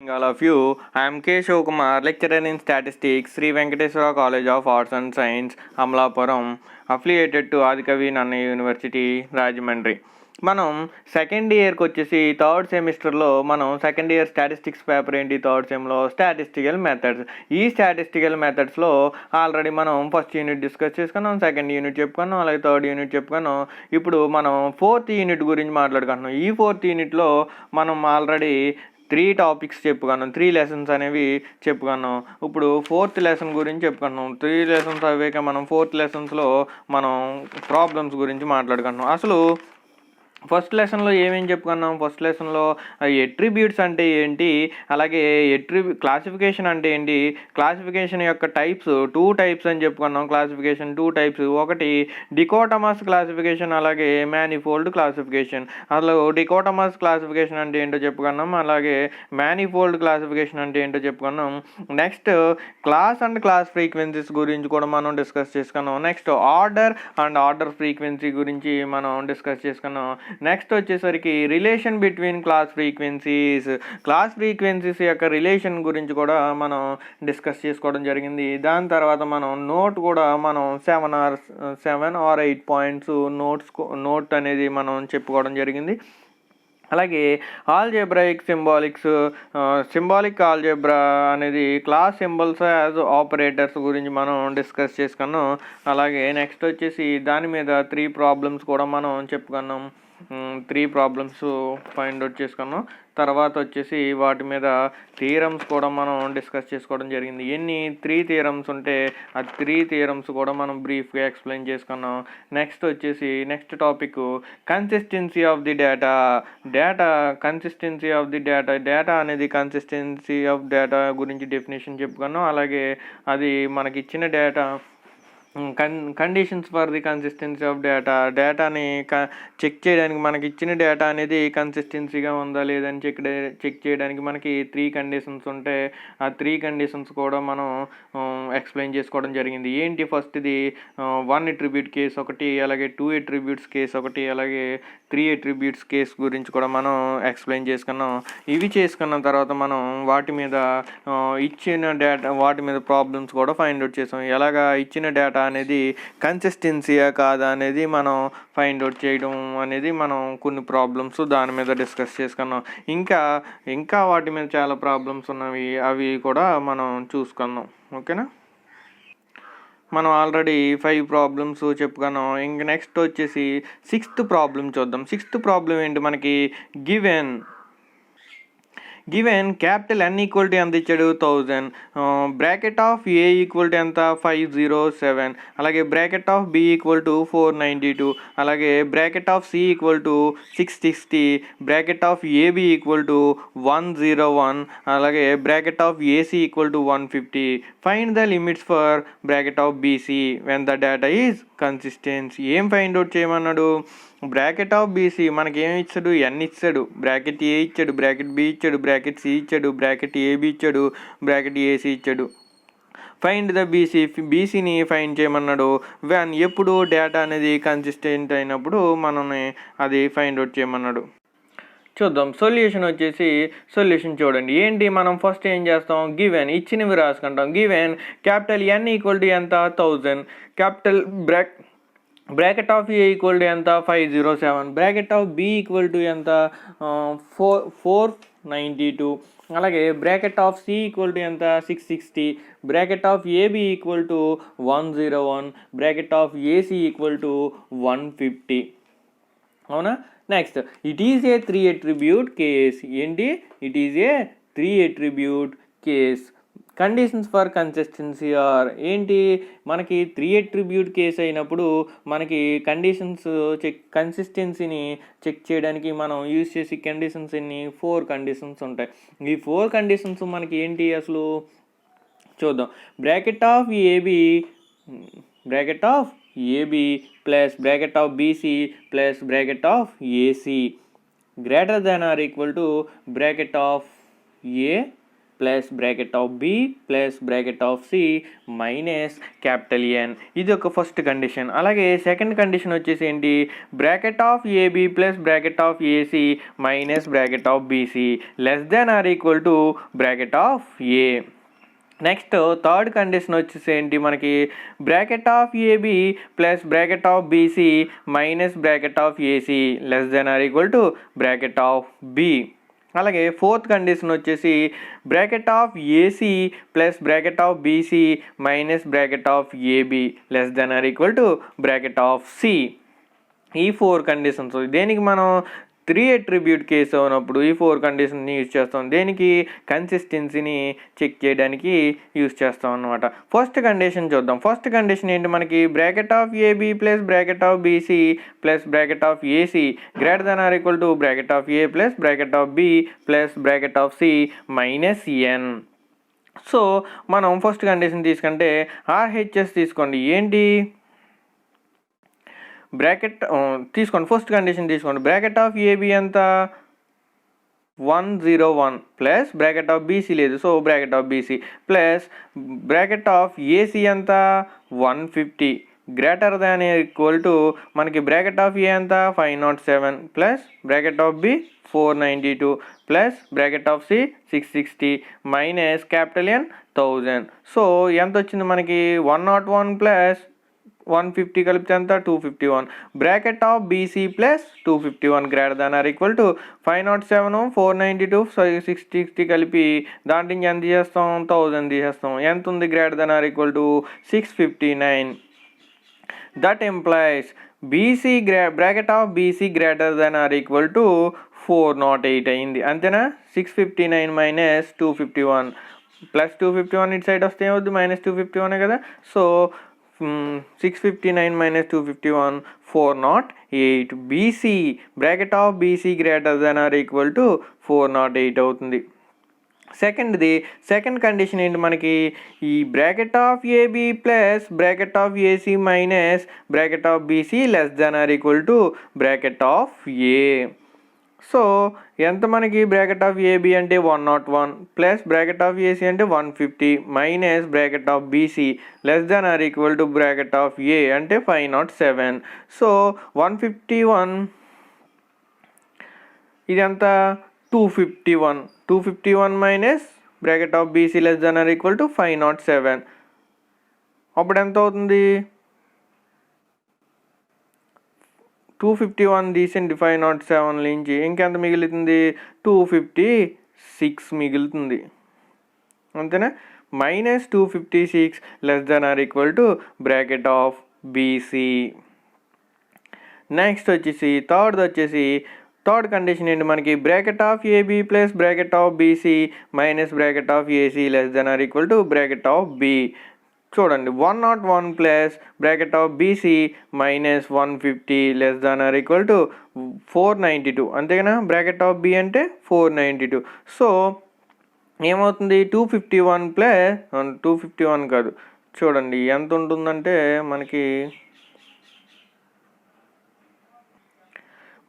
All of you, I am K. Shivakumar, lecturer in statistics, Sri Venkateswara College of Arts and Science, Amlapuram, affiliated to Adikavi Nanna University, Rajahmundry. మనం second ఇయర్కి వచ్చేసి third సెమిస్టర్లో మనం second year statistics paper ఏంటి third సెమ్లో statistical methods. ఈ statistical మెథడ్స్లో already మనం first unit discuss చేసుకున్నాం, second unit చెప్పుకున్నాం, అలాగే థర్డ్ యూనిట్ చెప్పుకున్నాం. ఇప్పుడు మనం ఫోర్త్ యూనిట్ గురించి మాట్లాడుకుంటున్నాం. ఈ ఫోర్త్ యూనిట్లో మనం ఆల్రెడీ 3 టాపిక్స్ చెప్పుకున్నాం, 3 లెసన్స్ అనేవి చెప్పుకున్నాం. ఇప్పుడు ఫోర్త్ లెసన్ గురించి చెప్పుకున్నాం. 3 లెసన్స్ అవ్వాక మనం ఫోర్త్ లెసన్స్లో మనం ప్రాబ్లమ్స్ గురించి మాట్లాడుకుంటున్నాం. అసలు ఫస్ట్ లెసన్లో ఏమేమి చెప్పుకున్నాం? ఫస్ట్ లెసన్లో ఎట్రిబ్యూట్స్ అంటే ఏంటి, అలాగే క్లాసిఫికేషన్ అంటే ఏంటి, క్లాసిఫికేషన్ యొక్క టైప్స్ 2 టైప్స్ అని చెప్పుకున్నాం. క్లాసిఫికేషన్ 2 టైప్స్, ఒకటి డికోటమస్ క్లాసిఫికేషన్, అలాగే మ్యానిఫోల్డ్ క్లాసిఫికేషన్. అసలు డికోటమస్ క్లాసిఫికేషన్ అంటే ఏంటో చెప్పుకున్నాం, అలాగే మ్యానిఫోల్డ్ క్లాసిఫికేషన్ అంటే ఏంటో చెప్పుకున్నాం. Next class and class frequencies గురించి కూడా మనం డిస్కస్ చేసుకున్నాం. Next order and order frequency గురించి మనం డిస్కస్ చేసుకున్నాం. నెక్స్ట్ వచ్చేసరికి రిలేషన్ బిట్వీన్ క్లాస్ ఫ్రీక్వెన్సీస్ యొక్క రిలేషన్ గురించి కూడా మనం డిస్కస్ చేసుకోవడం జరిగింది. దాని తర్వాత మనం నోట్ కూడా మనం 7 or 8 పాయింట్స్ నోట్ అనేది మనం చెప్పుకోవడం జరిగింది. అలాగే ఆల్జెబ్రాయిక్ సింబాలిక్ ఆల్జెబ్రా అనేది క్లాస్ సింబల్స్ యాజ్ ఆపరేటర్స్ గురించి మనం డిస్కస్ చేసుకున్నాం. అలాగే నెక్స్ట్ వచ్చేసి దాని మీద 3 ప్రాబ్లమ్స్ కూడా మనం చెప్పుకున్నాం. 3 ప్రాబ్లమ్స్ ఫైండ్ అవుట్ చేసుకున్నాం. తర్వాత వచ్చేసి వాటి మీద థియరమ్స్ కూడా మనం డిస్కస్ చేసుకోవడం జరిగింది. 3 థియరమ్స్ ఉంటే ఆ 3 థియరమ్స్ కూడా మనం బ్రీఫ్గా ఎక్స్ప్లెయిన్ చేసుకున్నాం. నెక్స్ట్ వచ్చేసి next topic consistency of the data అనేది కన్సిస్టెన్సీ ఆఫ్ డేటా గురించి డెఫినేషన్ చెప్పుకున్నాం. అలాగే అది మనకి ఇచ్చిన data conditions for the consistency of డేటాని చెక్ చేయడానికి మనకి ఇచ్చిన డేటా అనేది కన్సిస్టెన్సీగా ఉందా లేదని చెక్ చేయడానికి మనకి 3 కండిషన్స్ ఉంటాయి. ఆ 3 కండిషన్స్ కూడా మనం ఎక్స్ప్లెయిన్ చేసుకోవడం జరిగింది. ఏంటి ఫస్ట్ది 1 అట్రిబ్యూట్ కేస్ ఒకటి, అలాగే 2 అట్రిబ్యూట్స్ కేస్ ఒకటి, అలాగే 3 అట్రిబ్యూట్స్ కేస్ గురించి కూడా మనం ఎక్స్ప్లెయిన్ చేసుకున్నాం. ఇవి చేసుకున్న తర్వాత మనం వాటి మీద ప్రాబ్లమ్స్ కూడా ఫైండ్ అవుట్ చేసాం. ఎలాగా ఇచ్చిన డేటా అనేది కన్సిస్టెన్సీయా కాదా అనేది మనం ఫైండ్ అవుట్ చేయడం అనేది మనం కొన్ని ప్రాబ్లమ్స్ దాని మీద డిస్కస్ చేసుకున్నాం. ఇంకా వాటి మీద చాలా ప్రాబ్లమ్స్ ఉన్నవి, అవి కూడా మనం చూసుకుందాం. ఓకేనా? మనం ఆల్రెడీ 5 ప్రాబ్లమ్స్ చెప్పుకున్నాం. ఇంక నెక్స్ట్ వచ్చేసి 6th ప్రాబ్లం చూద్దాం. 6th ప్రాబ్లం ఏంటి? మనకి given capital N equal to ఎంత ఇచ్చాడు? 1000. Bracket of A equal to ఎంత? 507. అలాగే bracket of B equal to 492. అలాగే bracket of C equal to 660. Bracket of AB equal to 101. అలాగే bracket of AC equal to 150. Find the limits for bracket of BC when the data is consistence. ఏం find out చేయమన్నాడు? Bracket of BC మనకి ఏమి ఇచ్చాడు? N ఇచ్చాడు, bracket ఏ ఇచ్చాడు, bracket B ఇచ్చాడు, bracket C ఇచ్చాడు, బ్రాకెట్ ఏబి ఇచ్చాడు, బ్రాకెట్ ఏసి ఇచ్చాడు. ఫైండ్ ద బీసీని ఫైండ్ చేయమన్నాడు. ఎప్పుడు డేటా అనేది కన్సిస్టెంట్ అయినప్పుడు మనల్ని అది ఫైండ్ అవుట్ చేయమన్నాడు. చూద్దాం. సొల్యూషన్ చూడండి. ఏంటి? మనం ఫస్ట్ ఏం చేస్తాం? గివెన్ ఇచ్చినవి రాసుకుంటాం. Given capital N equal to ఎంత? 1000. Capital bracket of A equal to ఎంత? 507. Bracket of B equal to ఎంత? 492. అలాగే bracket of C equal to ఎంత? 660. Bracket of AB equal to 101. Bracket of AC equal to 150. అవునా? Next it is a 3 attribute case. ఏంటి? It is a 3 attribute case. Conditions for consistency are ఏంటి? మనకి 3 attribute case అయినప్పుడు మనకి కన్సిస్టెన్సీని check చేయడానికి మనం use చేసే కండిషన్స్ 4 కండిషన్స్ ఉంటాయి. ఈ 4 కండిషన్స్ మనకి ఏంటి అసలు చూద్దాం. Bracket of AB plus bracket of BC plus bracket of AC greater than or equal to bracket of A plus bracket of B plus bracket of C minus capital N. ఇది ఒక first condition. అలాగే second condition వచ్చేసి ఏంటి, bracket of AB plus bracket of AC minus bracket of BC less than or equal to bracket of A. Next third condition వచ్చేసి ఏంటి మనకి, bracket of AB plus bracket of BC minus bracket of AC less than or equal to bracket of B. అలాగే fourth condition వచ్చేసి bracket of AC plus bracket of BC minus bracket of AB less than or equal to bracket of C. ఈ 4 conditions. దేనికి మనం 3 attribute case అవునప్పుడు ఈ 4 కండిషన్ని use చేస్తాం. దేనికి, కన్సిస్టెన్సీని check చేయడానికి use చేస్తాం అన్నమాట. ఫస్ట్ కండిషన్ చూద్దాం. ఫస్ట్ కండిషన్ ఏంటి మనకి, bracket of AB plus bracket of BC plus bracket of AC greater than or equal to bracket of A plus bracket of B plus bracket of C minus N. So మనం first condition తీసుకుంటే RHS తీసుకోండి. ఏంటి, bracket తీసుకోండి. First condition తీసుకోండి. Bracket of AB ఎంత 101 plus bracket of BC లేదు, so bracket of BC plus bracket of AC ఎంత 150 greater than equal to మనకి బ్రాకెట్ ఆఫ్ ఏ ఎంత 507 plus bracket of B 492 plus bracket of C 660 minus capital N 1000. So ఎంత వచ్చింది మనకి, 101 plus 150 కలిపితే ఎంత 251. Bracket of BC plus 251 greater than or equal to 507 492 660 కలిపి దాంట్లో ఎంత చేస్తాం, 1000 తీసేస్తాం. ఎంత ఉంది greater than or equal to 659. That implies BC bracket of BC greater than or equal to 408 అయింది. అంతేనా. 659 మైనస్ 251 ప్లస్ 251 ఇటు సైడ్ వస్తే ఏమవుద్ది, మైనస్ 251 కదా. So 659 minus 251 408. BC bracket of BC greater than or equal to 408 అవుతుంది. Second condition ఏంటి మనకి, ఈ bracket of AB plus bracket of AC minus bracket of BC less than or equal to bracket of A. So ఎంత మనకి, bracket of AB అంటే 101 plus bracket of AC అంటే 150 minus bracket of BC less than or equal to bracket of A అంటే 507. So 151 ఇదంతా 251 minus bracket of BC less than or equal to 507. అప్పుడు ఎంత అవుతుంది, 251 తీసిండి 507 నుంచి ఇంకెంత మిగులుతుంది, 256 మిగులుతుంది. అంతేనా. Minus 256 less than or equal to bracket of BC. Next వచ్చేసి థర్డ్ కండిషన్ ఏంటి మనకి, bracket of AB plus bracket of BC minus bracket of AC less than or equal to bracket of B. చూడండి, 101 plus bracket of BC minus 150 less than or equal to 492. అంతేనా. Bracket of B అంటే 492. So ఏమవుతుంది, 251 plus 251 కాదు, చూడండి ఎంత ఉంటుందంటే మనకి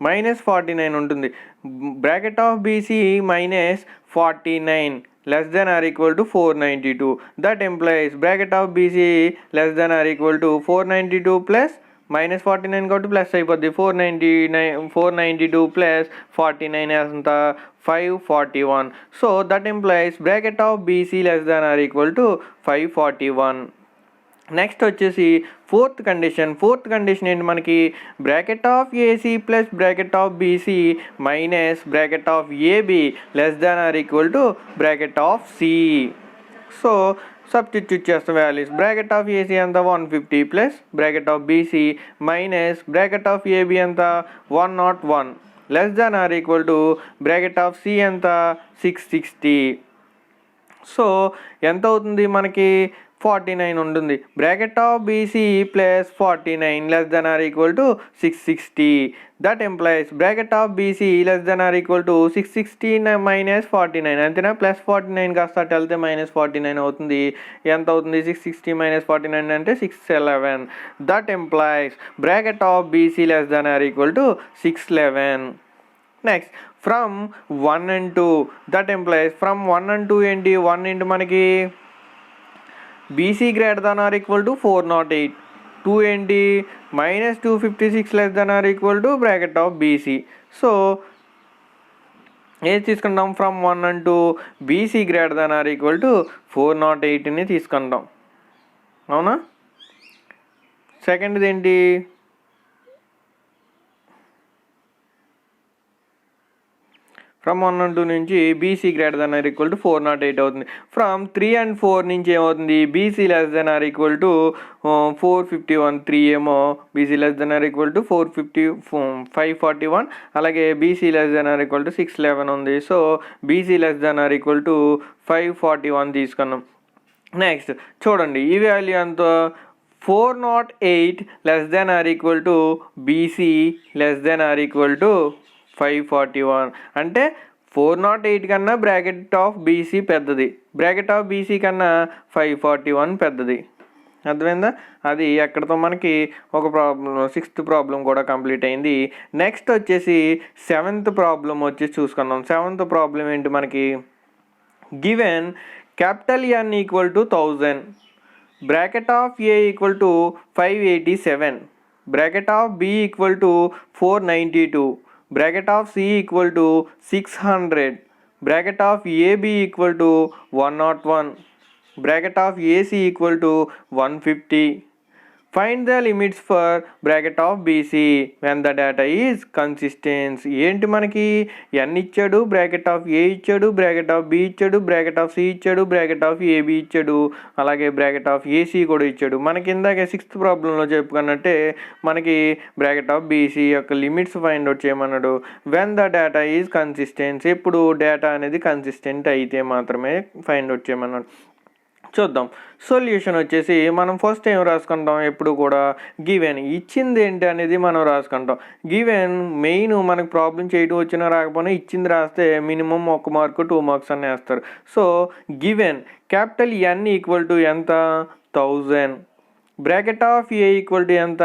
minus 49 ఉంటుంది. Bracket of BC minus 49 less than or equal to 492. That implies bracket of BC less than or equal to 492 plus minus 49 కాబట్టి ప్లస్ అయిపోద్ది. 492 plus 49 ఎంత 541. So that implies bracket of BC less than or equal to 541. Next వచ్చేసి fourth condition ఏంటి మనకి, bracket of AC plus bracket of BC minus bracket of AB less than or equal to bracket of C. So substitute చేస్తాం values. Bracket of AC ఎంత 150 plus bracket of BC minus bracket of AB ఎంత 101 less than or equal to bracket of C ఎంత 660. So ఎంత అవుతుంది మనకి 49 ఉంటుంది. Bracket of BC plus 49 less than or equal to 660. That implies bracket of BC less than or equal to 660 minus 49. అంతేనా. Plus 49 కాస్త అటు వెళ్తే మైనస్ 49 అవుతుంది. ఎంత అవుతుంది, 660 మైనస్ 49 అంటే 611. That implies bracket of BC less than or equal to 611. Next from 1 and 2. That implies from 1 and 2 ఏంటి, 1 ఇంటి మనకి BC greater than or equal to 408, 2 ఏంటి -256 less than or equal to bracket of BC. So ఏది తీసుకుంటాం, from 1 and 2 BC greater than or equal to 408ని తీసుకుంటాం, అవునా. సెకండ్ది ఏంటి, ఫ్రమ్ 1 and 2 నుంచి BC greater than or equal to 408 అవుతుంది. ఫ్రమ్ 3 and 4 నుంచి ఏమవుతుంది, BC less than or equal to 451, 3 ఏమో BC less than or equal to 541, అలాగే BC less than or equal to 611 ఉంది. So BC less than or equal to 541 తీసుకున్నాం. Next చూడండి, ఈ value ఎంత, 408 less than or equal to BC less than or equal to 541. అంటే 408 కన్నా bracket of BC పెద్దది, bracket of BC కన్నా 541 పెద్దది. అర్థమైందా? అది ఎక్కడితో మనకి ఒక ప్రాబ్లం, 6th ప్రాబ్లం కూడా కంప్లీట్ అయింది. నెక్స్ట్ వచ్చేసి 7th ప్రాబ్లం వచ్చేసి చూసుకున్నాం. 7th ప్రాబ్లం ఏంటి మనకి, given capital N equal to 1000, bracket of A equal to 587, bracket of B equal to 492, bracket of C equal to 600, bracket of AB equal to 101, bracket of AC equal to 150. Find the limits for bracket of BC when the data is consistent. ఏంటి మనకి n ఇచ్చాడు, bracket of ఏ ఇచ్చాడు, bracket of B ఇచ్చాడు, bracket of C ఇచ్చాడు, bracket of AB ఇచ్చాడు, అలాగే bracket of AC కూడా ఇచ్చాడు. మనకి ఇందాక 6th ప్రాబ్లంలో చెప్పుకున్నట్టే మనకి బ్రాకెట్ ఆఫ్ బీసీ యొక్క లిమిట్స్ ఫైండ్ అవుట్ చేయమన్నాడు. When the data is consistence, ఎప్పుడు డేటా అనేది కన్సిస్టెంట్ అయితే మాత్రమే ఫైండ్ అవుట్ చేయమన్నాడు. చూద్దాం. సొల్యూషన్ వచ్చేసి మనం ఫస్ట్ ఏం రాసుకుంటాం, ఎప్పుడు కూడా గివెన్ ఇచ్చింది ఏంటి అనేది మనం రాసుకుంటాం. గివెన్ మెయిన్ మనకు ప్రాబ్లం చేయడం వచ్చినా రాకపోయినా ఇచ్చింది రాస్తే మినిమం 1 మార్కు 2 మార్క్స్ అని వేస్తారు. So given capital N equal to ఎంత, 1000, bracket of A equal to ఎంత,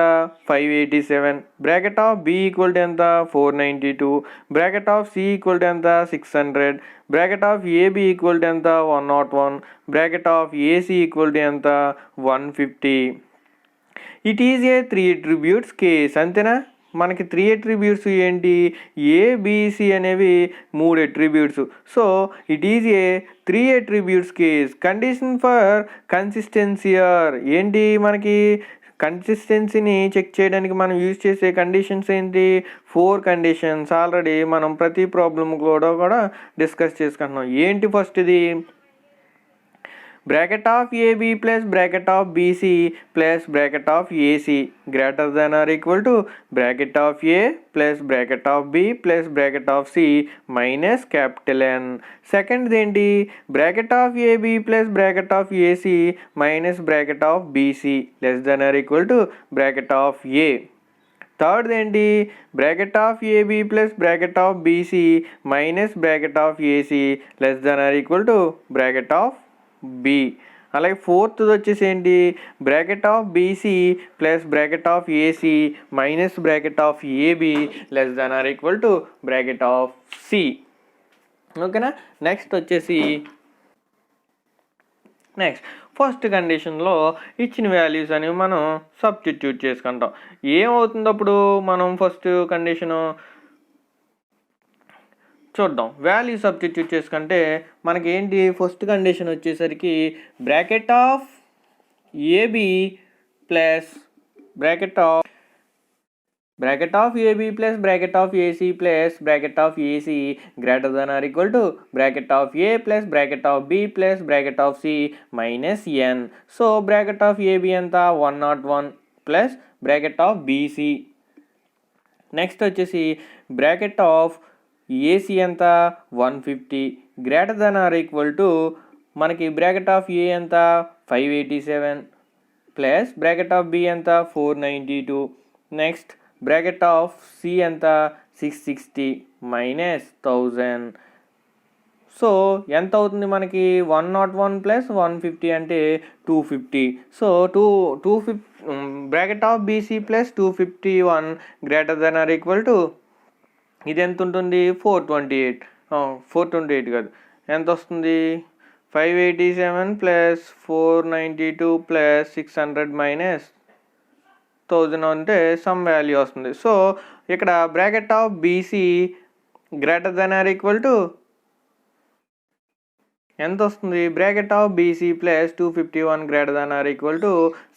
587, bracket of B equal to ఎంత, 492, bracket of C equal to ఎంత, 600, bracket of AB equal to ఎంత, 101, bracket of AC equal to ఎంత, 150. It is a 3 attributes case, అంతేనా. మనకి 3 attributes ఏంటి, ABC అనేవి 3 attributes. So it is a 3 attributes case. Condition for consistency are ఏంటి, మనకి కన్సిస్టెన్సీని check చేయడానికి మనం యూజ్ చేసే కండిషన్స్ ఏంటి, 4 కండిషన్స్. ఆల్రెడీ మనం ప్రతి ప్రాబ్లం కూడా డిస్కస్ చేసుకుంటున్నాం. ఏంటి ఫస్ట్ ఇది, bracket of AB plus bracket of BC plus bracket of AC greater than or equal to bracket of A plus bracket of B plus bracket of C minus capital N. సెకండ్ది ఏంటి, bracket of AB plus bracket of AC minus bracket of BC less than or equal to bracket of A. Third ఏంటి, bracket of AB plus bracket of BC minus bracket of AC less than or equal to bracket of B. అలాగే fourth వచ్చేసి ఏంటి, bracket of BC plus bracket of AC minus bracket of AB less than or equal to bracket of C. ఓకేనా. Next వచ్చేసి first కండిషన్లో ఇచ్చిన values అనేవి మనం substitute చేసుకుంటాం. ఏమవుతుంది అప్పుడు, మనం ఫస్ట్ కండిషను చూద్దాం. వాల్యూ సబ్స్టిట్యూట్ చేసుకుంటే మనకి ఏంటి, ఫస్ట్ కండిషన్ వచ్చేసరికి bracket of AB plus bracket of AB plus bracket of AC plus bracket of AC greater than or equal to bracket of A plus bracket of B plus bracket of C minus N. So bracket of AB ఎంత, 101 plus bracket of BC. Next వచ్చేసి bracket of AC ఎంత, 150 greater than or equal to మనకి bracket of A ఎంత, 587 plus bracket of B ఎంత, 492. Next bracket of C ఎంత, 660 minus 1000. So ఎంత అవుతుంది మనకి, 101 ప్లస్ 150 అంటే 250. So 250 bracket of BC plus 251 greater than or equal to ఇది ఎంత ఉంటుంది 428, 428 కాదు, ఎంత వస్తుంది 587 ప్లస్ 492 ప్లస్ 600 మైనస్ 1000 అంటే సమ్ వాల్యూ వస్తుంది. సో ఇక్కడ bracket of BC greater than or equal to ఎంత వస్తుంది, bracket of BC plus 251 greater than or equal to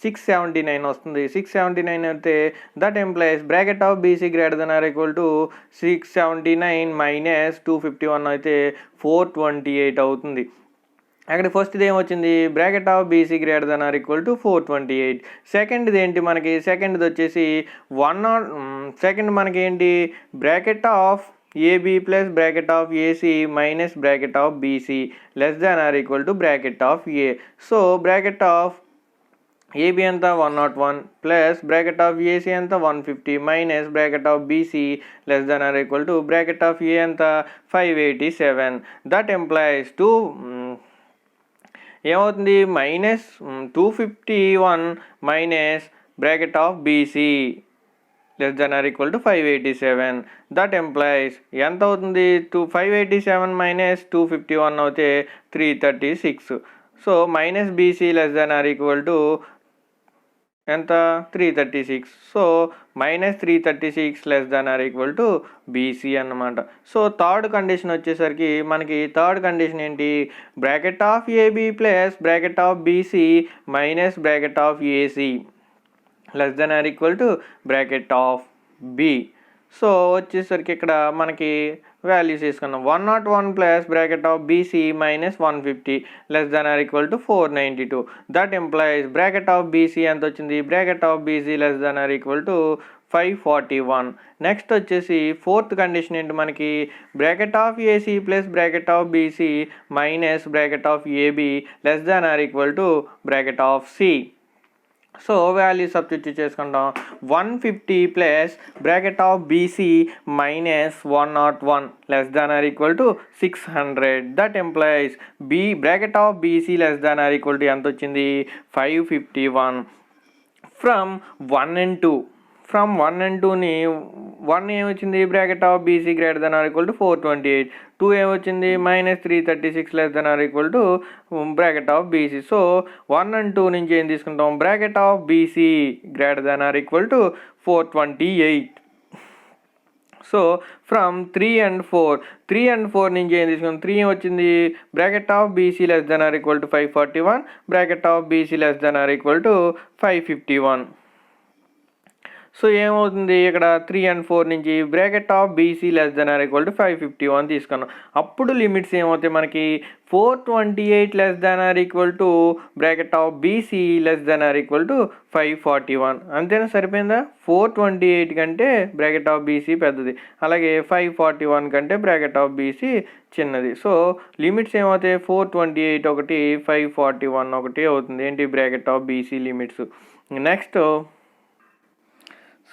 679 వస్తుంది. 679 అయితే that implies bracket of BC greater than or equal to 679 minus 251 అయితే 428 అవుతుంది. అక్కడ ఫస్ట్ది ఏమొచ్చింది, bracket of BC greater than or equal to 428. సెకండ్ది ఏంటి మనకి, సెకండ్ది వచ్చేసి సెకండ్ మనకి ఏంటి, bracket of AB plus bracket of AC minus bracket of BC less than or equal to bracket of A. So bracket of AB ఎంత 101 plus bracket of AC ఎంత 150 minus bracket of BC less than or equal to bracket of A ఎంత 587. That implies ఏమవుతుంది, minus 251 minus bracket of BC less than or equal to 587. That implies ఎంత అవుతుంది, 587 minus 251 అవుతే 336. So minus BC less than or equal to ఎంత 336. So minus 336 less than or equal to BC అన్నమాట. So third condition వచ్చేసరికి మనకి third condition ఏంటి, bracket of AB plus bracket of BC minus bracket of AC less than or equal to bracket of B. So వచ్చేసరికి ఇక్కడ మనకి values తీసుకున్నాం, 101 plus bracket of BC minus 150 less than or equal to 492. That implies bracket of BC ఎంత వచ్చింది, bracket of BC less than or equal to 541. Next వచ్చేసి fourth condition ఏంటి మనకి, bracket of AC plus bracket of BC minus bracket of AB less than or equal to bracket of C. So value substitute చేసుకుంటాం, 150 plus bracket of BC minus 101 less than or equal to 600. That implies B bracket of BC less than or equal to ఎంత వచ్చింది 551. From 1 and 2, from 1 and 2ని 1 ఏమొచ్చింది, bracket of BC greater than or equal to 428. 2 ఏమొచ్చింది minus 336 less than or equal to bracket of BC. So 1 and 2 నుంచి ఏం తీసుకుంటాం, bracket of BC greater than or equal to 428. So from 3 and 4 నుంచి ఏం తీసుకుంటాం, 3 వచ్చింది bracket of BC less than or equal to 541 bracket of BC less than or equal to 551. So ఏమవుతుంది, ఇక్కడ 3 and 4 నుంచి bracket of BC less than or equal to 551 తీసుకున్నాం. అప్పుడు limits ఏమవుతాయి మనకి, 428 less than or equal to bracket of BC less than or equal to 541. అంతేనా, సరిపోయిందా. 428 కంటే బ్రాకెట్ ఆఫ్ బీసీ పెద్దది, అలాగే 541 కంటే బ్రాకెట్ ఆఫ్ బీసీ చిన్నది. సో లిమిట్స్ ఏమవుతాయి, 428 ఒకటి 541 ఒకటి అవుతుంది, ఏంటి bracket of BC limits. Next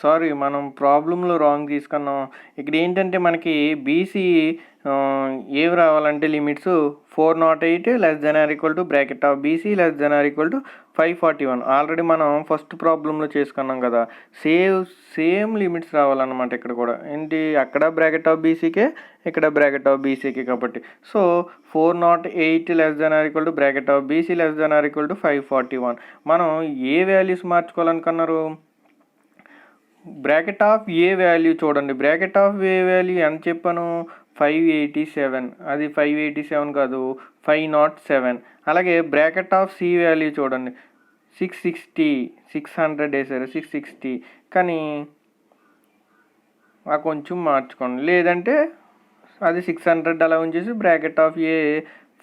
sorry మనం ప్రాబ్లంలో రాంగ్ తీసుకున్నాం. ఇక్కడ ఏంటంటే మనకి బీసీ ఏవి రావాలంటే limits 408 less than or equal to bracket of BC less than or equal to 541. Already మనం ఫస్ట్ ప్రాబ్లంలో చేసుకున్నాం కదా, సేమ్ లిమిట్స్ రావాలన్నమాట. ఇక్కడ కూడా ఏంటి, అక్కడ బ్రాకెట్ ఆఫ్ బీసీకే ఇక్కడ బ్రాకెట్ ఆఫ్ బీసీకే కాబట్టి. So 408 less than or equal to bracket of BC less than or equal to 541. మనం ఏ వాల్యూస్ మార్చుకోవాలనుకున్నారు, బ్రాకెట్ ఆఫ్ ఏ వాల్యూ చూడండి, బ్రాకెట్ ఆఫ్ ఏ వాల్యూ ఎంత చెప్పాను 587, అది 587 కాదు 507. అలాగే బ్రాకెట్ ఆఫ్ సి వాల్యూ చూడండి 660, 600 వేసారు 660, కానీ కొంచెం మార్చుకోండి, లేదంటే అది 600 అలా ఉంచేసి బ్రాకెట్ ఆఫ్ ఏ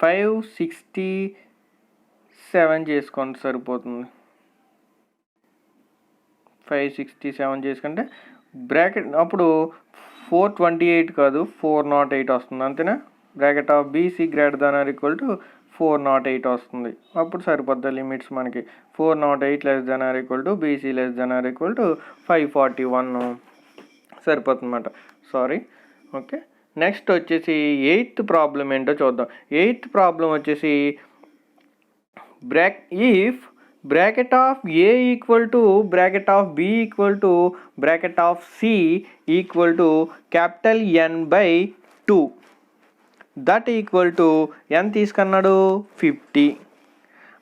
567 చేసుకోండి సరిపోతుంది. 567 చేసుకుంటే బ్రాకెట్ అప్పుడు 428 కాదు 408 వస్తుంది, అంతేనా. Bracket of BC greater than or equal to 408 వస్తుంది. అప్పుడు సరిపోద్ది లిమిట్స్ మనకి, 408 less than or equal to BC less than or equal to 541 సరిపోతుంది అన్నమాట. Sorry, okay. నెక్స్ట్ వచ్చేసి 8th ప్రాబ్లం ఏంటో చూద్దాం. 8th ప్రాబ్లం వచ్చేసి if bracket of A equal to bracket of B equal to bracket of C equal to capital N by 2, that equal to ఎంత తీసుకున్నాడు 50.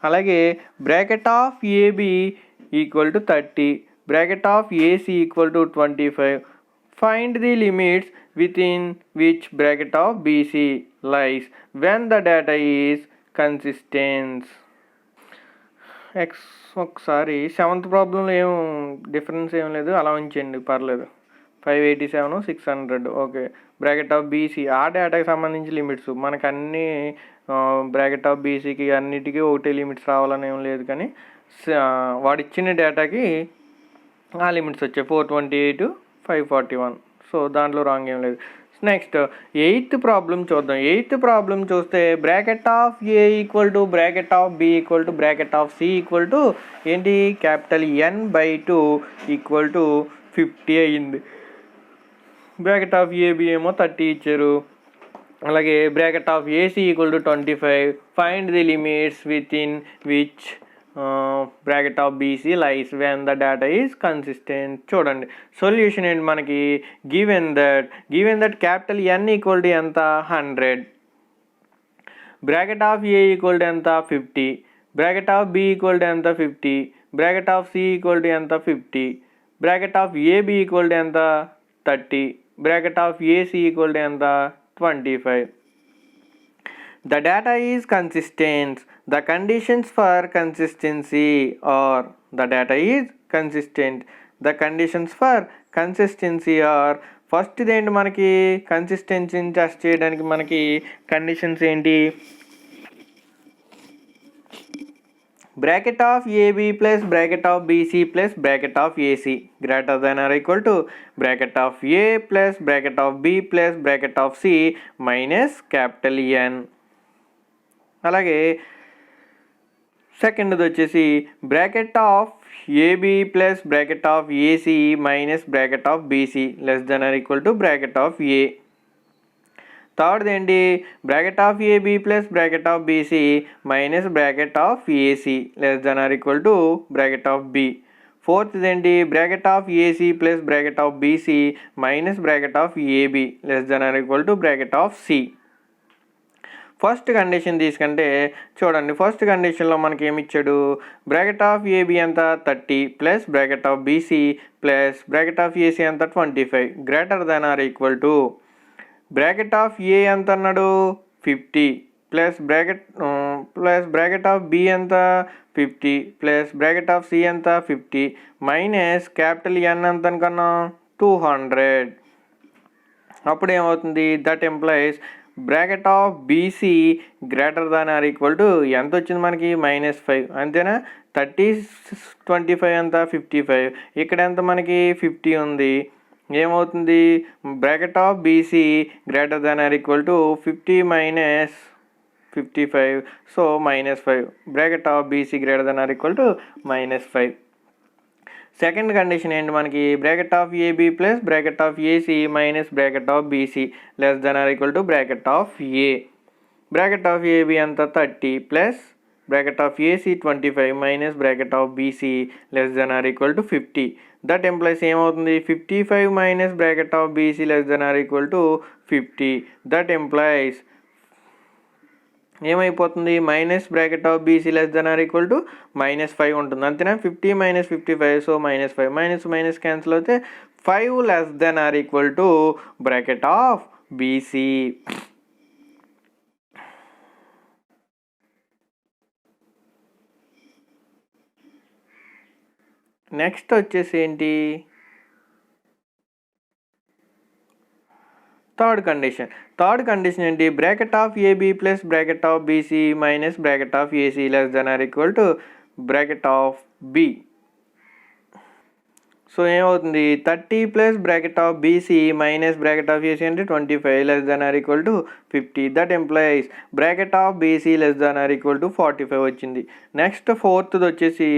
అలాగే bracket of AB equal to 30, bracket of AC equal to 25. Find the limits within which bracket of BC lies when the data is consistence. ఒకసారి 7th ప్రాబ్లంలో ఏం difference ఏం లేదు, అలా ఉంచండి పర్లేదు. 587 600 ఓకే. బ్రాకెట్ ఆఫ్ బీసీ ఆ డేటాకి సంబంధించి లిమిట్స్ మనకు అన్నీ బ్రాకెట్ ఆఫ్ బీసీకి అన్నిటికీ ఒకటే లిమిట్స్ రావాలని ఏం లేదు, కానీ వాడు ఇచ్చిన డేటాకి ఆ లిమిట్స్ వచ్చాయి 428 541. సో దాంట్లో రాంగ్ ఏం లేదు. నెక్స్ట్ 8th ప్రాబ్లం చూద్దాం. 8th ప్రాబ్లం చూస్తే bracket of A equal to bracket of B equal to bracket of C equal to ఏంటి క్యాపిటల్ N/2 ఈక్వల్ టు 50 అయ్యింది. బ్రాకెట్ ఆఫ్ ఏబి ఏమో 30 ఇచ్చారు. అలాగే bracket of AC equal to 25. Find the limits within which bracket of BC lies when the data is consistent. చూడండి solution ఏంటి మనకి, given that capital N equal to ఎంత 100, bracket of A equal to ఎంత 50, bracket of B equal to ఎంత 50, bracket of C equal to ఎంత 50, bracket of AB equal to ఎంత 30, bracket of AC equal to ఎంత 25. The data is consistent. The conditions for consistency are the data is consistent. The conditions for consistency are first ఏంటి మనకి కన్సిస్టెన్సీని test చేయడానికి మనకి conditions ఏంటి, bracket of AB plus bracket of BC plus bracket of AC greater than or equal to bracket of A plus bracket of B plus bracket of C minus capital N. అలాగే సెకండ్ది వచ్చేసి bracket of AB plus bracket of AC minus bracket of BC less than or equal to bracket of A. థర్డ్ది ఏంటి bracket of AB plus bracket of BC minus bracket of AC less than or equal to bracket of B. ఫోర్త్ది ఏంటి bracket of AC plus bracket of BC minus bracket of AB less than or equal to bracket of C. First condition తీసుకుంటే చూడండి, first కండిషన్లో మనకి ఏమి ఇచ్చాడు, bracket of AB ఎంత 30 plus bracket of BC plus bracket of AC ఎంత 25 greater than or equal to bracket of A ఎంత అన్నాడు 50 ప్లస్ బ్రాకెట్ ఆఫ్ బి ఎంత 50 ప్లస్ బ్రాకెట్ ఆఫ్ సి ఎంత 50 మైనస్ క్యాపిటల్ ఎన్ ఎంత అనుకున్నాం 200. అప్పుడు ఏమవుతుంది, that implies bracket of BC greater than or equal to ఎంత వచ్చింది మనకి -5 అంతేనా. 30 25 ఎంత 55, ఇక్కడ ఎంత మనకి 50 ఉంది. ఏమవుతుంది bracket of BC greater than or equal to 50 minus 55, so -5 bracket of BC greater than or equal to -5. Second condition ఏంటి మనకి, bracket of AB plus bracket of AC minus bracket of BC less than or equal to bracket of A. Bracket of AB అంత 30 plus bracket of AC 25 minus bracket of BC less than or equal to 50. That implies ఏమవుతుంది 55 minus bracket of BC less than or equal to 50. That implies ఏమైపోతుంది minus bracket of BC less than or equal to -5 ఉంటుంది అంతేనా. 50 minus 55, so -5 minus minus cancel అవుతే 5 less than or equal to bracket of BC. Next వచ్చేసి ఏంటి third condition ఏంటి, bracket of AB plus bracket of BC minus bracket of AC less than or equal to bracket of B. So ఏమవుతుంది 30 plus bracket of BC minus bracket of AC అంటే 25 less than or equal to 50. That implies bracket of BC less than or equal to 45 వచ్చింది. Next ఫోర్త్ది వచ్చేసి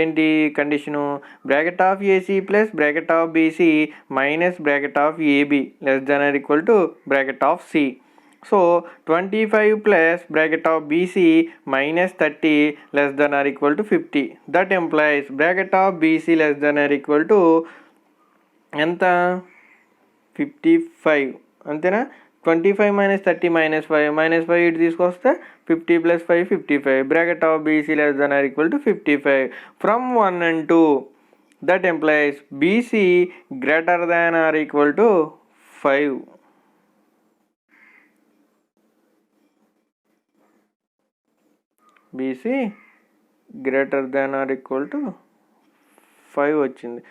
ఏంటి condition, bracket of AC plus bracket of BC minus bracket of AB less than or equal to bracket of C. So 25 plus bracket of BC minus 30 less than or equal to 50. That implies bracket of BC less than or equal to ఎంత 55 అంతేనా. 25 minus 30 -5 ఇటు తీసుకొస్తే 50 plus 5 55. Bracket of BC less than or equal to 55 from 1 and 2. That implies BC greater than or equal to 5. BC greater than or equal to 5 వచ్చింది.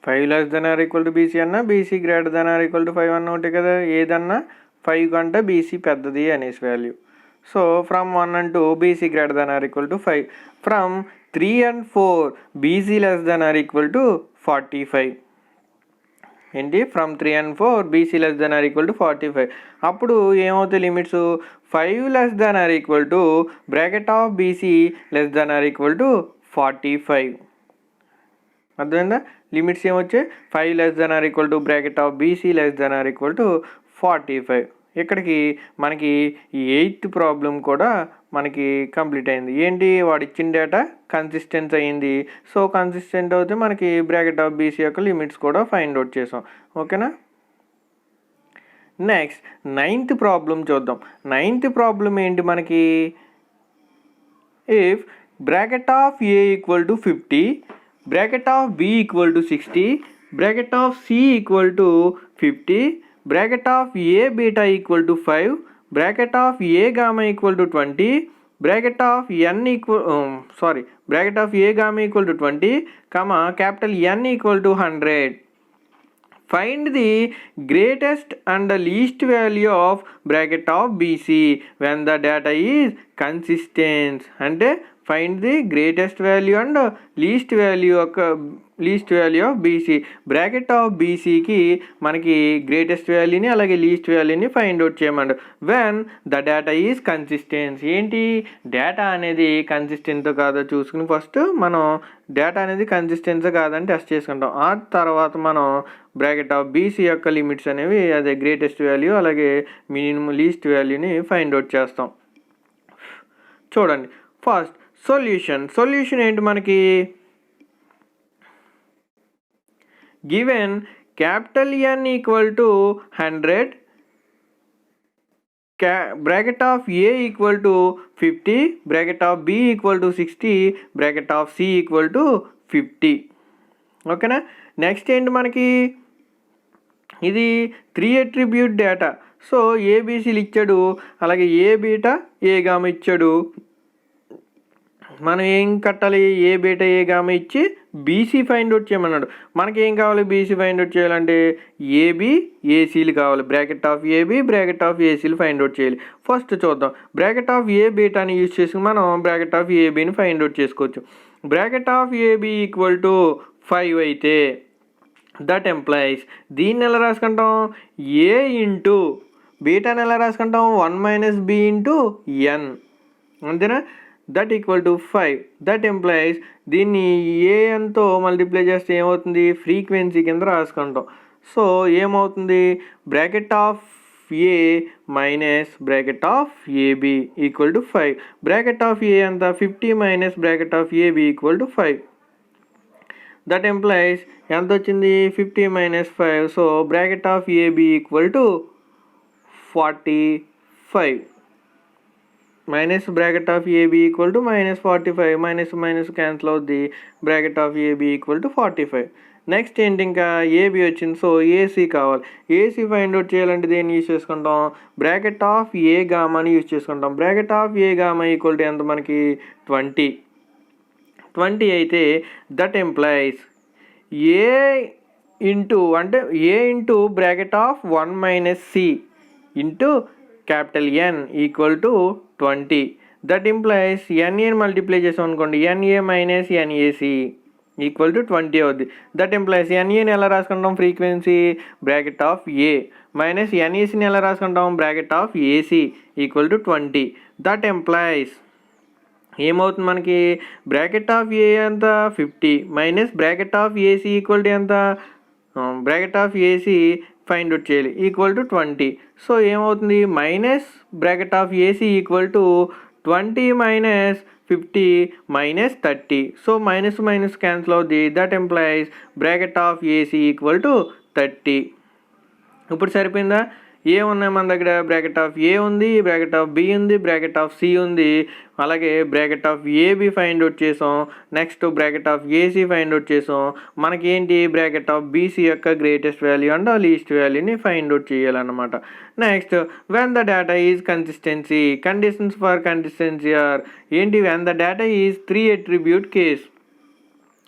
5 less than or equal to BC అన్నా, BC greater than or equal to 5 అన్న ఒకటి కదా. ఏదన్నా 5 కంటే BC పెద్దది అనేసి value. So from 1 and 2 BC greater than or equal to 5. From 3 and 4 BC less than or equal to 45. ఏంటి from 3 and 4 BC less than or equal to 45. అప్పుడు ఏమవుతాయి limits 5 less than or equal to bracket of BC less than or equal to 45. అర్థమైందా. Limits ఏమొచ్చాయి 5 less than or equal to bracket of BC less than or equal to 45. ఇక్కడికి మనకి ఈ 8th problem కూడా మనకి complete అయింది. ఏంటి వాడు ఇచ్చిన డేటా కన్సిస్టెన్స్ అయ్యింది. సో కన్సిస్టెంట్ అవుతే మనకి బ్రాకెట్ ఆఫ్ బీసీ యొక్క లిమిట్స్ కూడా ఫైండ్ అవుట్ చేసాం. ఓకేనా. నెక్స్ట్ 9th ప్రాబ్లం చూద్దాం. 9th ప్రాబ్లం ఏంటి మనకి if bracket of A equal to 50, bracket of b equal to 60, bracket of c equal to 50, bracket of a beta equal to 5, bracket of a gamma equal to 20, bracket of n equal bracket of a gamma equal to 20, comma capital N equal to 100. Find the greatest and the least value of bracket of BC when the data is consistent. అంటే find the greatest value and least value of BC. Bracket of బీసీకి మనకి greatest వాల్యూని అలాగే least వాల్యూని find out చేయమండి when the data is consistence. ఏంటి data అనేది consistent కాదో చూసుకుని ఫస్ట్ మనం డేటా అనేది కన్సిస్టెన్సీ కాదని టెస్ట్ చేసుకుంటాం. ఆ తర్వాత మనం బ్రాకెట్ ఆఫ్ బీసీ యొక్క లిమిట్స్ అనేవి అదే గ్రేటెస్ట్ వాల్యూ అలాగే మినిమం లీస్ట్ వాల్యూని ఫైండ్ అవుట్ చేస్తాం. చూడండి ఫస్ట్ సొల్యూషన్ ఏంటి మనకి given capital N equal to 100, bracket of A equal to 50, bracket of B equal to 60, bracket of C equal to 50. ఓకేనా. నెక్స్ట్ ఏంటి మనకి ఇది 3 అట్రిబ్యూట్ డేటా. సో ఏబీసీలు ఇచ్చాడు అలాగే ఏ బీటా ఏ గామా ఇచ్చాడు. మనం ఏం కట్టాలి ఏ బీటా ఏ గామా ఇచ్చి బీసీ ఫైండ్ అవుట్ చేయమన్నాడు. మనకి ఏం కావాలి బీసీ ఫైండ్ అవుట్ చేయాలంటే ఏబి ఏసీలు కావాలి. Bracket of AB bracket of ఏసీలు ఫైండ్ అవుట్ చేయాలి. ఫస్ట్ చూద్దాం బ్రాకెట్ ఆఫ్ ఏ బీటాని యూజ్ చేసుకుని మనం బ్రాకెట్ ఆఫ్ ఏబిని ఫైండ్ అవుట్ చేసుకోవచ్చు. Bracket of AB equal to 5 అయితే దట్ ఎంప్లాయిస్ దీన్ని ఎలా రాసుకుంటాం ఏ ఇంటూ బీటాని ఎలా రాసుకుంటాం 1 - b ఇంటూ ఎన్ అంతేనా. That equal to 5. That employees దీన్ని ఏఎన్తో మల్టిప్లై చేస్తే ఏమవుతుంది ఫ్రీక్వెన్సీ కింద రాసుకుంటాం. సో ఏమవుతుంది bracket of A minus bracket of AB equal to 5. Bracket of A అంత 50 minus bracket of AB equal to 5. That implies ఎంత వచ్చింది 50 - 5. So bracket of AB equal to 45 minus bracket of AB equal to -45 minus cancel అవుద్ది. Bracket of AB equal to 45. Next ఏంటి ఇంకా AB వచ్చింది. So AC కావాలి. AC find out చేయాలంటే దేన్ని use చేసుకుంటాం బ్రాకెట్ ఆఫ్ ఏ గామాని యూజ్ చేసుకుంటాం. Bracket of A gamma equal to ఎంత మనకి 20 అయితే దట్ ఎంప్లాయిస్ ఏ ఇంటూ అంటే A into bracket of 1 - c into capital N equal to 20. That implies ఎన్ఏని మల్టిప్లై చేసాం అనుకోండి NA minus NAC equal to 20 అవుద్ది. దట్ ఎంప్లాయిస్ ఎన్ఏని ఎలా రాసుకుంటాం frequency bracket of A minus ఎన్ఏసిని ఎలా రాసుకుంటాం bracket of AC equal to 20. That implies ఏమవుతుంది మనకి బ్రాకెట్ ఆఫ్ ఏ ఎంత 50 minus bracket of AC equal to ఎంత bracket of AC find out చేయాలి ఈక్వల్ టు 20. సో ఏమవుతుంది minus bracket of AC equal to 20 minus 50 minus 30. So minus minus cancel అవుద్ది. That implies bracket of AC equal to 30. ఇప్పుడు సరిపోయిందా? ఏ ఉన్నాయి మన దగ్గర? Bracket of A ఉంది, బ్రాకెట్ ఆఫ్ బి ఉంది, బ్రాకెట్ ఆఫ్ సి ఉంది, అలాగే bracket of AB find out చేసాం. Next bracket of AC find out చేసాం. మనకి ఏంటి బ్రాకెట్ ఆఫ్ బీసీ యొక్క గ్రేటెస్ట్ వాల్యూ అండ్ లీస్ట్ వాల్యూని ఫైండ్ అవుట్ చేయాలన్నమాట. Next when the data is consistency, conditions for consistency are ఏంటి? When the data is 3 attribute case.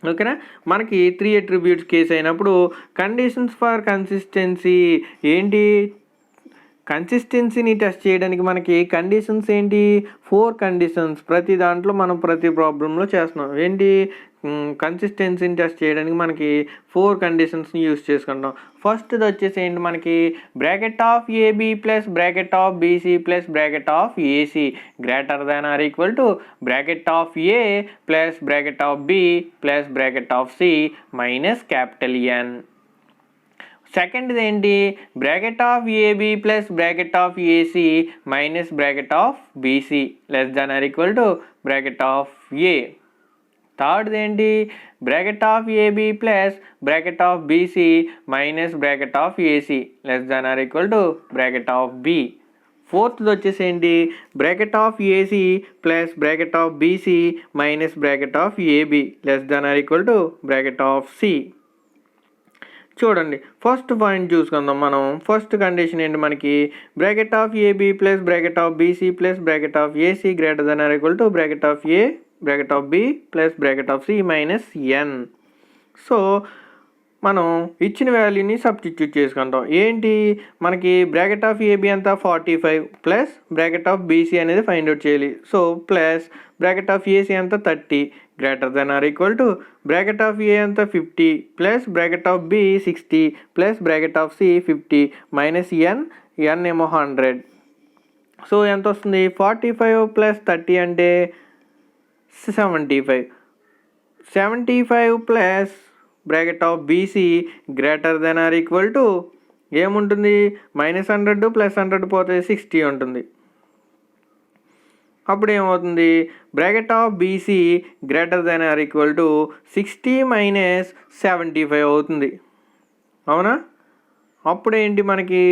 ఓకేనా? మనకి 3 attributes case అయినప్పుడు కండిషన్స్ ఫర్ కన్సిస్టెన్సీ ఏంటి? కన్సిస్టెన్సీని టెస్ట్ చేయడానికి మనకి కండిషన్స్ ఏంటి? 4 కండిషన్స్. ప్రతి దాంట్లో మనం ప్రతి ప్రాబ్లంలో చేస్తున్నాం. ఏంటి? కన్సిస్టెన్సీని టెస్ట్ చేయడానికి మనకి 4 కండిషన్స్ని యూజ్ చేసుకుంటాం. ఫస్ట్ది వచ్చేసి ఏంటి మనకి? Bracket of AB plus bracket of BC plus bracket of AC greater than or equal to bracket of A plus bracket of B plus bracket of C minus capital N. సెకండ్ది ఏంటి? Bracket of AB plus bracket of AC minus bracket of BC less than or equal to bracket of A. థర్డ్ది ఏంటి? Bracket of AB plus bracket of BC minus bracket of AC less than or equal to bracket of B. ఫోర్త్ది వచ్చేసి ఏంటి? Bracket of AC plus bracket of BC minus bracket of AB less than or equal to bracket of C. చూడండి first point చూసుకుందాం మనం. First condition ఏంటి మనకి? Bracket of AB plus bracket of BC plus bracket of AC greater than or equal to bracket of A bracket of B plus bracket of C minus N. So మనం ఇచ్చిన వాల్యూని substitute చేసుకుంటాం. ఏంటి మనకి? Bracket of AB అంతా 45 plus bracket of BC అనేది find out చేయాలి. So plus bracket of AC అంతా 30 greater than or equal to bracket of A అంతా 50 plus bracket of B 60 plus bracket of C 50 minus N. N ఏమో 100. So ఎంత వస్తుంది? 45 plus 30 అంటే 75. 75 plus bracket of BC greater than or equal to ఏముంటుంది? -100 ప్లస్ 100 పోతే 60 ఉంటుంది. అప్పుడు ఏమవుతుంది? Bracket of BC greater than or equal to 60 minus 75 అవుతుంది. అవునా? అప్పుడు ఏంటి మనకి?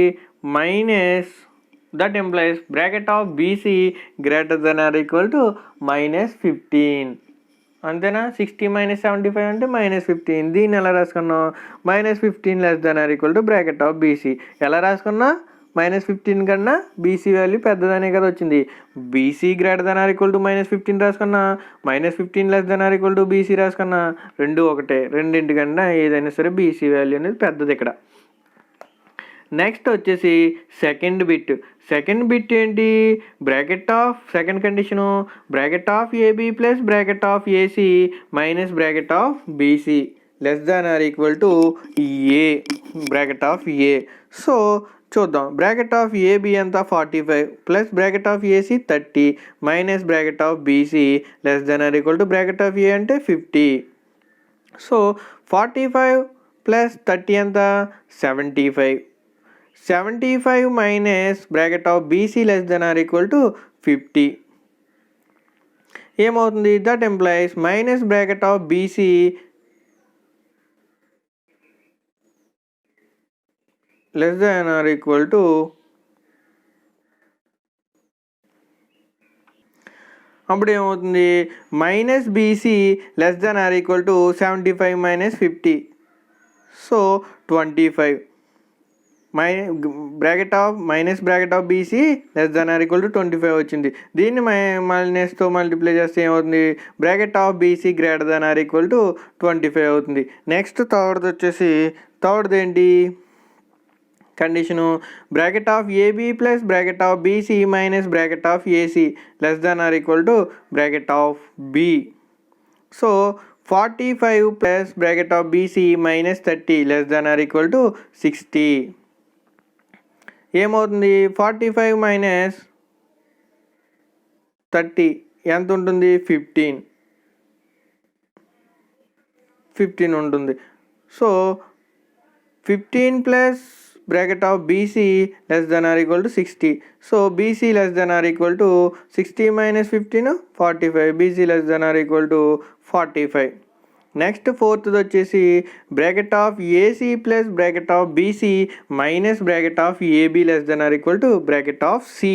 Minus that implies bracket of BC greater than or equal to -15. అంతేనా? 60 మైనస్ 75 అంటే -15. దీన్ని ఎలా రాసుకున్నాం? -15 less than or equal to bracket of BC. ఎలా రాసుకున్నా? -15 కన్నా బీసీ వాల్యూ పెద్దదనే కదా వచ్చింది. BC greater than or equal to -15 రాసుకున్నా, -15 less than or equal to BC రాసుకున్నా, రెండు ఒకటే. రెండింటికన్నా ఏదైనా సరే బీసీ వాల్యూ అనేది పెద్దది ఇక్కడ. నెక్స్ట్ వచ్చేసి సెకండ్ బిట్. సెకండ్ బిట్ ఏంటి? Bracket of second condition bracket of AB plus bracket of AC minus bracket of BC less than or equal to A bracket of A. So చూద్దాం. Bracket of AB అంతా 45 plus bracket of AC 30 minus bracket of BC less than or equal to bracket of A అంటే 50. So 45 plus 30 ఎంత? 75. 75 minus bracket of BC less than or equal to 50 ఏమవుతుంది? That implies minus bracket of BC less than or equal to అప్పుడు ఏమవుతుంది? Minus BC less than or equal to 75 minus 50. So 25 bracket of minus bracket of BC less than or equal to 25 వచ్చింది. దీన్ని మైనస్తో multiply చేస్తే ఏమవుతుంది? Bracket of BC greater than or equal to 25 అవుతుంది. Next థర్డ్ది వచ్చేసి థర్డ్ది ఏంటి condition? Bracket of AB plus bracket of BC minus bracket of AC less than or equal to bracket of B. So 45 plus bracket of BC minus 30 less than or equal to 60 ఏమవుతుంది? 45 minus 30 ఎంత ఉంటుంది? 15 ఉంటుంది. So 15 plus bracket of BC less than or equal to 60. So BC less than or equal to 60 minus 15 45. BC less than or equal to 45. Next ఫోర్త్ది వచ్చేసి bracket of AC plus bracket of BC minus bracket of AB less than or equal to bracket of C.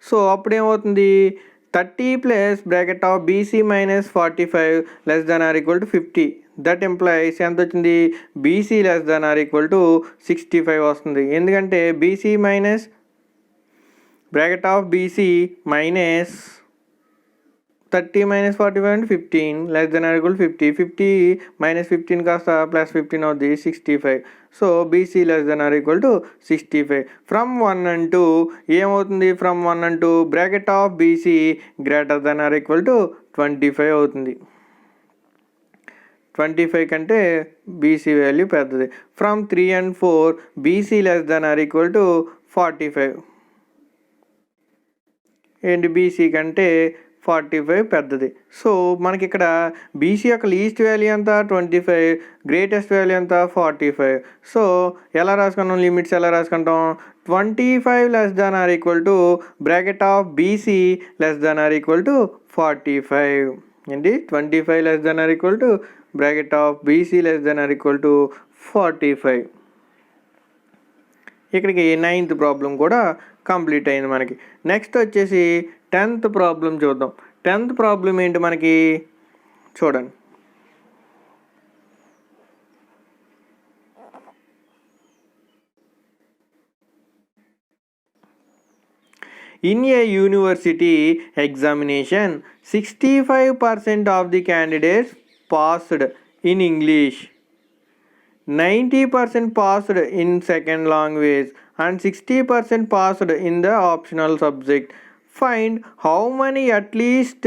So అప్పుడు ఏమవుతుంది 30 plus bracket of BC minus 45 less than or equal to 50. That implies ఎంత వచ్చింది BC less than or equal to 65 వస్తుంది. ఎందుకంటే BC minus bracket of BC minus 30 minus 45 and 15 less than or equal to 50. 50 minus 15 కాస్త plus 15 అవుతుంది 65. So BC less than or equal to 65. From 1 and 2 ఏమవుతుంది from 1 and 2 bracket of BC greater than or equal to 25 అవుతుంది. 25 కంటే BC value పెద్దది. From 3 and 4 BC less than or equal to 45. ఏంటి BC కంటే 45 పెద్దది. So మనకి ఇక్కడ BC యొక్క లీస్ట్ వాల్యూ ఎంత 25, గ్రేటెస్ట్ వాల్యూ ఎంత 45. సో ఎలా రాసుకుంటాం లిమిట్స్ ఎలా రాసుకుంటాం 25 less than or equal to bracket of BC less than or equal to 45. ఏంటి 25 less than or equal to bracket of BC less than or equal to 45. ఇక్కడికి 9th problem కూడా complete అయింది మనకి. Next వచ్చేసి 10th problem చూద్దాం. 10th problem ఏంటి మనకి చూడండి. In a university examination, 65% of the candidates passed in English, 90% passed in second language, and 60% passed in the optional subject. Find how many at least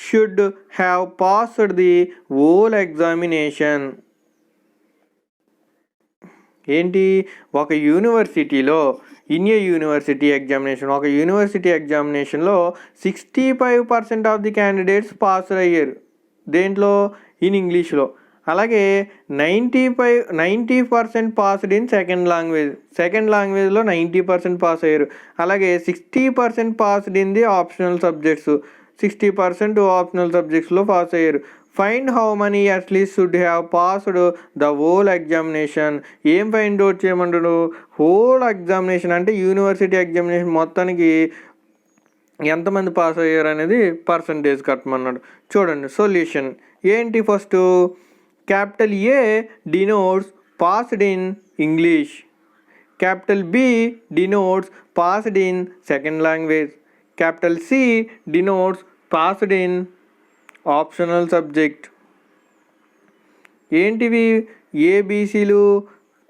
should have passed the whole examination. ఏంటి ఒక యూనివర్సిటీలో university ఎగ్జామినేషన్లో 65% of the candidates pass అయ్యారు. దేంట్లో in ఇంగ్లీష్లో. అలాగే 90% passed in second లాంగ్వేజ్లో 90% pass అయ్యారు. అలాగే 60% passed in the optional subjects 60% optional సబ్జెక్ట్స్లో పాస్ అయ్యారు. Find how many at least should have passed the whole examination. ఏం ఫైండ్ అవుట్ చేయమంటాడు హోల్ ఎగ్జామినేషన్ అంటే యూనివర్సిటీ ఎగ్జామినేషన్ మొత్తానికి ఎంతమంది పాస్ అయ్యారు అనేది పర్సంటేజ్ కట్టమన్నాడు. చూడండి సొల్యూషన్ ఏంటి. First capital A denotes passed in English, capital B denotes passed in second language, capital C denotes passed in optional subject. ఏంటివి ఏబీసీలు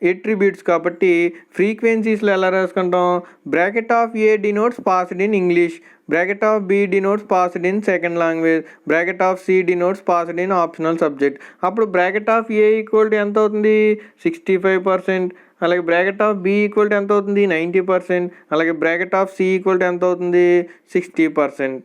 ఎట్రిబ్యూట్స్ కాబట్టి ఫ్రీక్వెన్సీస్లో ఎలా రాసుకుంటాం bracket of A denotes passed in English, bracket of B denotes passed in second language, bracket of C denotes passed in optional subject. అప్పుడు bracket of A equal to ఎంత అవుతుంది 65%. అలాగే bracket of B equal to ఎంత అవుతుంది 90%. అలాగే bracket of C equal to ఎంత అవుతుంది 60%.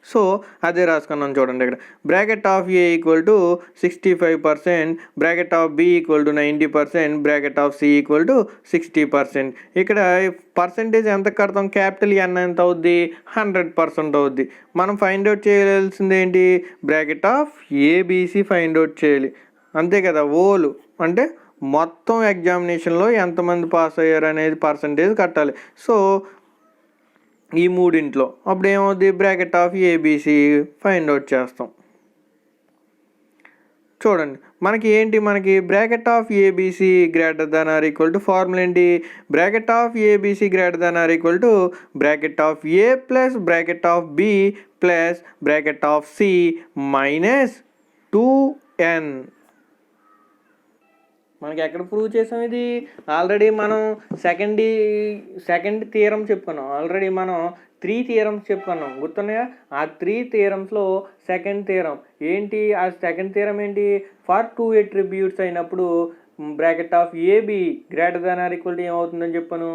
So అదే రాసుకున్నాం చూడండి. ఇక్కడ bracket of A equal to 65%, bracket of B equal to 90%, bracket of C equal to 60%. ఇక్కడ పర్సంటేజ్ ఎంత కడతాం క్యాపిటల్ ఎన్ ఎంత అవుద్ది 100% అవుద్ది. మనం ఫైండ్ అవుట్ చేయాల్సింది ఏంటి bracket of ABC find out చేయాలి అంతే కదా. ఓలు అంటే మొత్తం ఎగ్జామినేషన్లో ఎంతమంది పాస్ అయ్యారు అనేది పర్సంటేజ్ కట్టాలి. సో ఈ మూడింట్లో అప్పుడు ఏమవుద్ది bracket of ABC find out చేస్తాం. చూడండి మనకి bracket of ABC greater than or equal to formula ఏంటి bracket of ABC greater than or equal to bracket of A plus bracket of B plus bracket of C minus 2n. మనకి ఎక్కడ prove చేసాం ఇది already మనం second theorem చెప్పుకున్నాం. Already మనం 3 theorems చెప్పుకున్నాం గుర్తున్నాయా. ఆ 3 థియరమ్స్లో సెకండ్ థియరం ఏంటి ఆ సెకండ్ థియరం ఏంటి ఫర్ 2 అట్రిబ్యూట్స్ అయినప్పుడు bracket of AB greater than or equal to ఏమవుతుందని చెప్పాను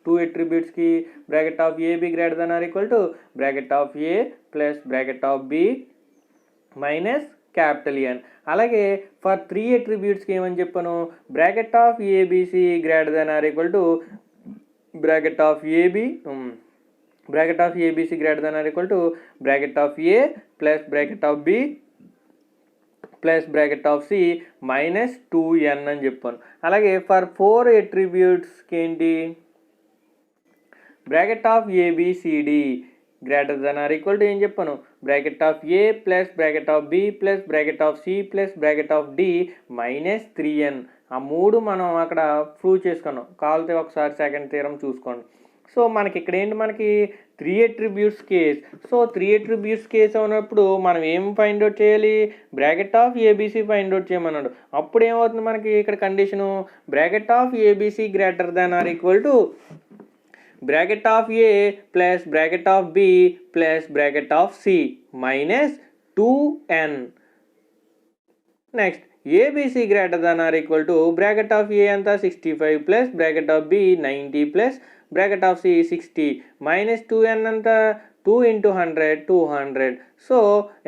2 అట్రిబ్యూట్స్కి bracket of AB greater than or equal to bracket of A plus bracket of B minus capital N. అలాగే for 3 అట్రిబ్యూట్స్కి ఏమని చెప్పాను, bracket of ABC greater than or equal to bracket of AB bracket of ABC greater than or equal to bracket of A plus bracket of B plus bracket of C minus 2n అని చెప్పాను. అలాగే for 4 అట్రిబ్యూట్స్కి ఏంటి, bracket of ABCD greater than or equal to ఏం చెప్పాను, bracket of A plus bracket of B plus bracket of C plus bracket of D minus 3n. ఆ 3 మనం అక్కడ ప్రూవ్ చేసుకున్నాం, కావాలితే ఒకసారి సెకండ్ థియరం చూసుకోండి. సో మనకి ఇక్కడ ఏంటి, మనకి 3 అట్రిబ్యూట్స్ కేస్. సో 3 అట్రిబ్యూట్స్ కేస్ ఉన్నప్పుడు మనం ఏం ఫైండ్ అవుట్ చేయాలి, bracket of ABC find out చేయమన్నాడు. అప్పుడు ఏమవుతుంది మనకి ఇక్కడ condition, bracket of ABC greater than or equal to bracket of A plus bracket of B plus bracket of C minus 2n. Next ABC greater than or equal to bracket of A అంతా 65 plus bracket of B 90 plus bracket of C 60 minus 2n అంతా 2 into 100 200. So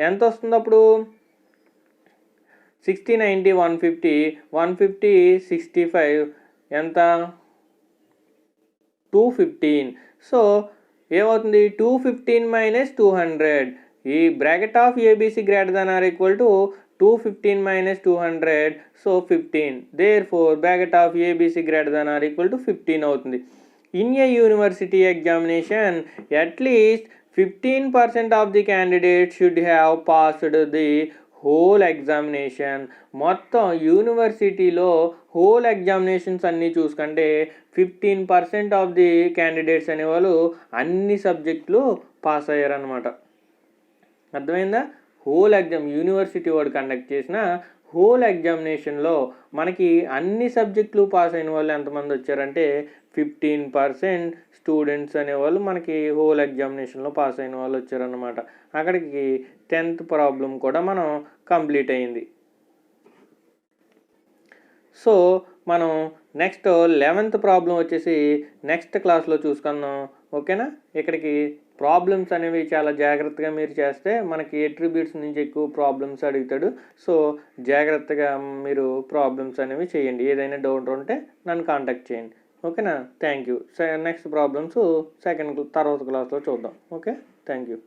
ఎంత వస్తుంది అప్పుడు, 60 90 150 150 65 ఎంత 215. So ఏమవుతుంది 215 minus 200. ఈ bracket of ABC greater than or equal to 215 minus 200, so 15. Therefore bracket of ABC greater than or equal to 15 అవుతుంది. In a university examination, at least 15% of the candidates should have passed the whole examination. మొత్తం యూనివర్సిటీలో whole examinations అన్నీ చూసుకుంటే 15% of the candidates అనేవాళ్ళు అన్ని సబ్జెక్టులు pass అయ్యారనమాట. అర్థమైందా? Whole exam university వాడు కండక్ట్ చేసిన హోల్ ఎగ్జామినేషన్లో మనకి అన్ని సబ్జెక్టులు పాస్ అయిన వాళ్ళు ఎంతమంది వచ్చారంటే 15% స్టూడెంట్స్ అనేవాళ్ళు మనకి హోల్ ఎగ్జామినేషన్లో పాస్ అయిన వాళ్ళు వచ్చారన్నమాట. అక్కడికి 10th ప్రాబ్లం కూడా మనం కంప్లీట్ అయింది. సో మనం నెక్స్ట్ 11th ప్రాబ్లం వచ్చేసి నెక్స్ట్ క్లాస్లో చూసుకుందాం. ఓకేనా? ఇక్కడికి ప్రాబ్లమ్స్ అనేవి చాలా జాగ్రత్తగా మీరు చేస్తే మనకి అట్రిబ్యూట్స్ నుంచి ఎక్కువ ప్రాబ్లమ్స్ అడుగుతాడు. సో జాగ్రత్తగా మీరు ప్రాబ్లమ్స్ అనేవి చేయండి. ఏదైనా డౌట్ ఉంటే నన్ను కాంటాక్ట్ చేయండి. ఓకేనా? Thank you. నెక్స్ట్ ప్రాబ్లమ్స్ తర్వాత క్లాస్లో చూద్దాం. Okay, thank you.